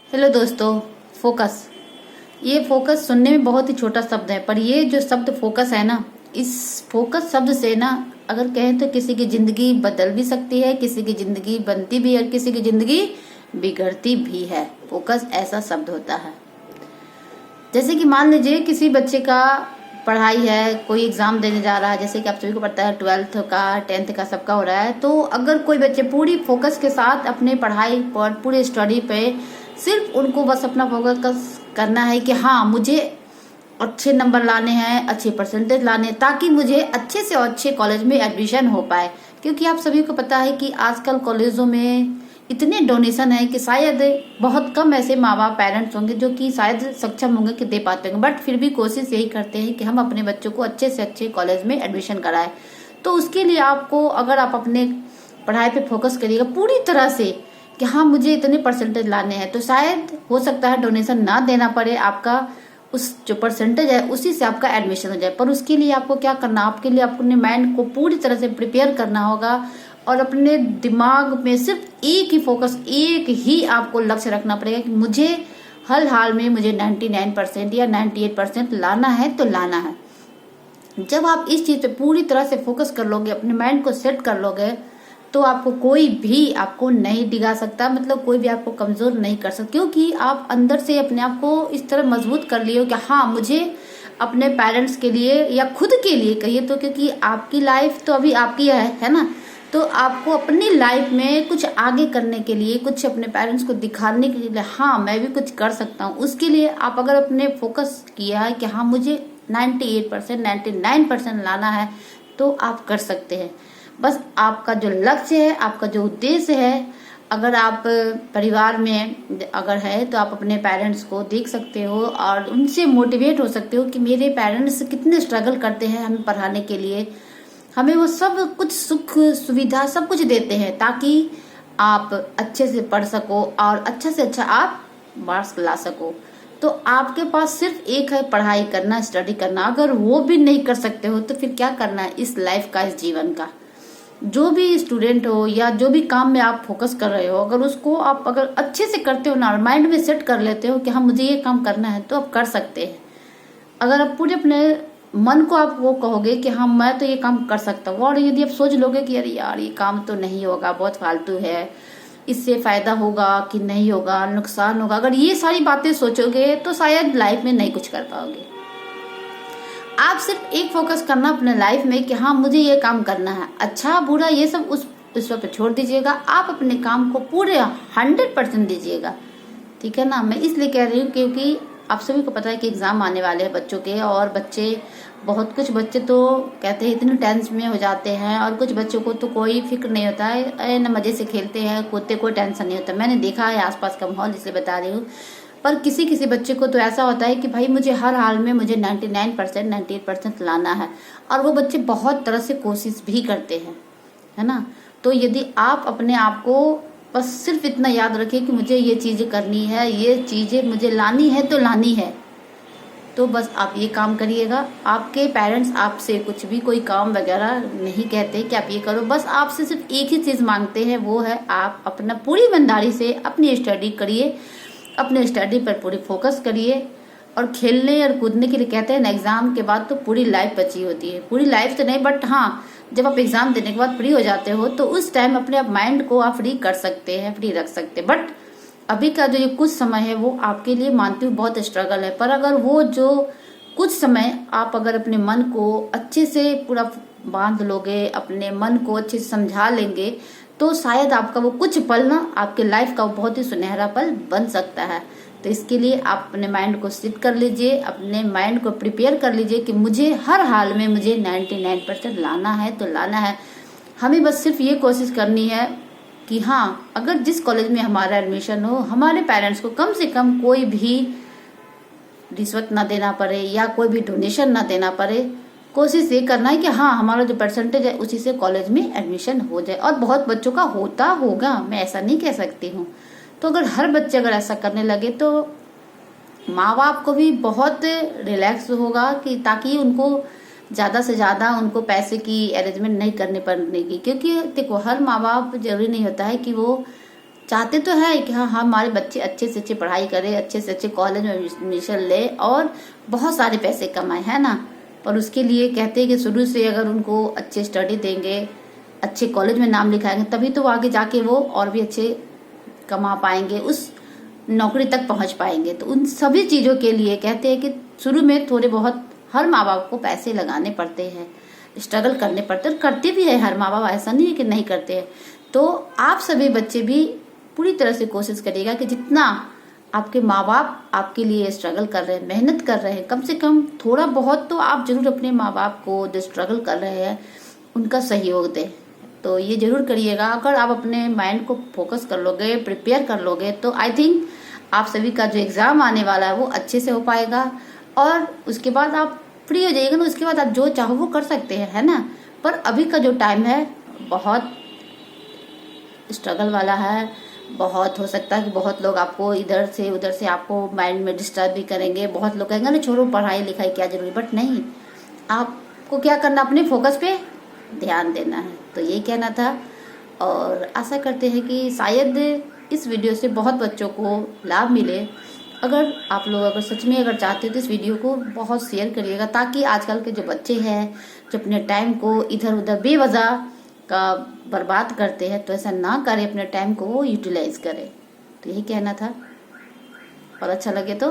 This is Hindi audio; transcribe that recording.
हेलो दोस्तों। फोकस, ये फोकस सुनने में बहुत ही छोटा शब्द है, पर ये जो शब्द फोकस है ना, इस फोकस शब्द से ना अगर कहें तो किसी की जिंदगी बदल भी सकती है, किसी की जिंदगी बनती भी है और किसी की जिंदगी बिगड़ती भी है। फोकस ऐसा शब्द होता है। जैसे कि मान लीजिए किसी बच्चे का पढ़ाई है, कोई एग्जाम देने जा रहा है, जैसे कि आप सभी को पता है 12th का 10th का सबका हो रहा है। तो अगर कोई बच्चे पूरी फोकस के साथ अपने पढ़ाई पर, पूरे स्टडी पे सिर्फ उनको बस अपना फोकस करना है कि हाँ मुझे अच्छे नंबर लाने हैं, अच्छे परसेंटेज लाने हैं, ताकि मुझे अच्छे से अच्छे कॉलेज में एडमिशन हो पाए। क्योंकि आप सभी को पता है कि आजकल कॉलेजों में इतने डोनेशन है कि शायद बहुत कम ऐसे माँ बाप पेरेंट्स होंगे जो कि शायद सक्षम होंगे कि दे पाते होंगे, बट फिर भी कोशिश यही करते हैं कि हम अपने बच्चों को अच्छे से अच्छे कॉलेज में एडमिशन कराएं। तो उसके लिए आपको, अगर आप अपने पढ़ाई पे फोकस करिएगा पूरी तरह से कि हाँ मुझे इतने परसेंटेज लाने हैं, तो शायद हो सकता है डोनेशन ना देना पड़े, आपका उस जो परसेंटेज है उसी से आपका एडमिशन हो जाए। पर उसके लिए आपको क्या करना, आपके लिए अपने माइंड को पूरी तरह से प्रिपेयर करना होगा और अपने दिमाग में सिर्फ एक ही फोकस, एक ही आपको लक्ष्य रखना पड़ेगा कि मुझे हर हाल में मुझे 99% या 98% लाना है तो लाना है। जब आप इस चीज पे पूरी तरह से फोकस कर लोगे, अपने माइंड को सेट कर लोगे, तो आपको कोई भी आपको नहीं डिगा सकता, मतलब कोई भी आपको कमजोर नहीं कर सकता। क्योंकि आप अंदर से अपने आप को इस तरह मजबूत कर लिए हो कि हाँ मुझे अपने पेरेंट्स के लिए या खुद के लिए कहिए तो, क्योंकि आपकी लाइफ तो अभी आपकी है ना। तो आपको अपनी लाइफ में कुछ आगे करने के लिए, कुछ अपने पेरेंट्स को दिखाने के लिए हाँ मैं भी कुछ कर सकता हूँ, उसके लिए आप अगर अपने फोकस किया है कि हाँ मुझे 98% 99% लाना है, तो आप कर सकते हैं। बस आपका जो लक्ष्य है, आपका जो उद्देश्य है, अगर आप परिवार में अगर है तो आप अपने पेरेंट्स को देख सकते हो और उनसे मोटिवेट हो सकते हो कि मेरे पेरेंट्स कितने स्ट्रगल करते हैं हमें पढ़ाने के लिए, हमें वो सब कुछ सुख सुविधा सब कुछ देते हैं ताकि आप अच्छे से पढ़ सको और अच्छा से अच्छा आप मार्क्स ला सको। तो आपके पास सिर्फ एक है पढ़ाई करना, स्टडी करना। अगर वो भी नहीं कर सकते हो तो फिर क्या करना है इस लाइफ का, इस जीवन का। जो भी स्टूडेंट हो या जो भी काम में आप फोकस कर रहे हो, अगर उसको आप अगर अच्छे से करते हो ना, माइंड में सेट कर लेते हो कि हाँ मुझे ये काम करना है, तो आप कर सकते हैं। अगर आप पूरे अपने मन को आप वो कहोगे कि हाँ मैं तो ये काम कर सकता हूँ, और यदि आप सोच लोगे कि अरे यार ये काम तो नहीं होगा, बहुत फालतू है, इससे फायदा होगा कि नहीं होगा, नुकसान होगा, अगर ये सारी बातें सोचोगे तो शायद लाइफ में नहीं कुछ कर पाओगे। आप सिर्फ एक फोकस करना अपने लाइफ में कि हाँ मुझे ये काम करना है, अच्छा बुरा ये सब उस पर छोड़ दीजिएगा। आप अपने काम को पूरे 100% दीजिएगा, ठीक है ना। मैं इसलिए कह रही हूँ क्योंकि आप सभी को पता है कि एग्जाम आने वाले हैं बच्चों के, और बच्चे बहुत कुछ बच्चे तो कहते हैं इतने टेंशन में हो जाते हैं, और कुछ बच्चों को तो कोई फिक्र नहीं होता है, न मजे से खेलते हैं कूदते, कोई टेंशन नहीं होता। मैंने देखा है आसपास का माहौल, इसलिए बता रही हूँ। पर किसी किसी बच्चे को तो ऐसा होता है कि भाई मुझे हर हाल में मुझे 99% 98% लाना है, और वो बच्चे बहुत तरह से कोशिश भी करते हैं, है ना। तो यदि आप अपने आप को बस सिर्फ इतना याद रखें कि मुझे ये चीजें करनी है, ये चीजें मुझे लानी है तो लानी है, तो बस आप ये काम करिएगा। आपके पेरेंट्स आपसे कुछ भी कोई काम वगैरह नहीं कहते कि आप ये करो, बस आपसे सिर्फ एक ही चीज मांगते हैं, वो है आप अपना पूरी ईमानदारी से अपनी स्टडी करिए, अपने स्टडी पर पूरी फोकस करिए। और खेलने और कूदने के लिए कहते हैं ना, एग्जाम के बाद तो पूरी लाइफ बची होती है, पूरी लाइफ तो नहीं बट हाँ जब आप एग्जाम देने के बाद फ्री हो जाते हो तो उस टाइम अपने माइंड को आप फ्री कर सकते हैं, फ्री रख सकते हैं। बट अभी का जो ये कुछ समय है वो आपके लिए मानती हूँ बहुत स्ट्रगल है, पर अगर वो जो कुछ समय आप अगर अपने मन को अच्छे से पूरा बांध लोगे, अपने मन को अच्छे से समझा लेंगे, तो शायद आपका वो कुछ पल ना आपके लाइफ का बहुत ही सुनहरा पल बन सकता है। तो इसके लिए आप अपने माइंड को सेट कर लीजिए, अपने माइंड को प्रिपेयर कर लीजिए कि मुझे हर हाल में मुझे 99% लाना है तो लाना है। हमें बस सिर्फ ये कोशिश करनी है कि हाँ अगर जिस कॉलेज में हमारा एडमिशन हो, हमारे पेरेंट्स को कम से कम कोई भी रिश्वत ना देना पड़े या कोई भी डोनेशन ना देना पड़े। कोशिश ये करना है कि हाँ हमारा जो परसेंटेज है उसी से कॉलेज में एडमिशन हो जाए। और बहुत बच्चों का होता होगा, मैं ऐसा नहीं कह सकती हूँ। तो अगर हर बच्चे अगर ऐसा करने लगे तो माँ बाप को भी बहुत रिलैक्स होगा कि ताकि उनको ज़्यादा से ज़्यादा उनको पैसे की अरेंजमेंट नहीं करने पड़ने की। क्योंकि देखो हर माँ बाप जरूरी नहीं होता है कि वो चाहते तो है कि हाँ हमारे बच्चे अच्छे से अच्छे पढ़ाई करें, अच्छे से अच्छे कॉलेज में एडमिशन ले और बहुत सारे पैसे कमाए, है ना। पर उसके लिए कहते हैं कि शुरू से अगर उनको अच्छे स्टडी देंगे, अच्छे कॉलेज में नाम लिखाएंगे, तभी तो आगे जाके वो और भी अच्छे कमा पाएंगे, उस नौकरी तक पहुंच पाएंगे। तो उन सभी चीज़ों के लिए कहते हैं कि शुरू में थोड़े बहुत हर माँ बाप को पैसे लगाने पड़ते हैं, स्ट्रगल करने पड़ते हैं, करते भी है हर माँ बाप, ऐसा नहीं है कि नहीं करते हैं। तो आप सभी बच्चे भी पूरी तरह से कोशिश करिएगा कि जितना आपके माँ बाप आपके लिए स्ट्रगल कर रहे हैं, मेहनत कर रहे हैं, कम से कम थोड़ा बहुत तो आप जरूर अपने माँ बाप को जो स्ट्रगल कर रहे हैं उनका सहयोग दें। तो ये जरूर करिएगा। अगर आप अपने माइंड को फोकस कर लोगे, प्रिपेयर कर लोगे, तो आई थिंक आप सभी का जो एग्जाम आने वाला है वो अच्छे से हो पाएगा और उसके बाद आप फ्री हो जाइएगा ना। उसके बाद आप जो चाहो वो कर सकते हैं, है ना। पर अभी का जो टाइम है बहुत स्ट्रगल वाला है। बहुत हो सकता है कि बहुत लोग आपको इधर से उधर से आपको माइंड में डिस्टर्ब भी करेंगे। बहुत लोग कहेंगे ना छोड़ो पढ़ाई लिखाई क्या जरूरी, बट नहीं, आपको क्या करना, अपने फोकस पे ध्यान देना है। तो यही कहना था और आशा करते हैं कि शायद इस वीडियो से बहुत बच्चों को लाभ मिले। अगर आप लोग अगर सच में अगर चाहते हो तो इस वीडियो को बहुत शेयर करिएगा, ताकि आजकल के जो बच्चे हैं जो अपने टाइम को इधर उधर बेवजह का बर्बाद करते हैं, तो ऐसा ना करें, अपने टाइम को वो यूटिलाइज करें। तो यही कहना था और अच्छा लगे तो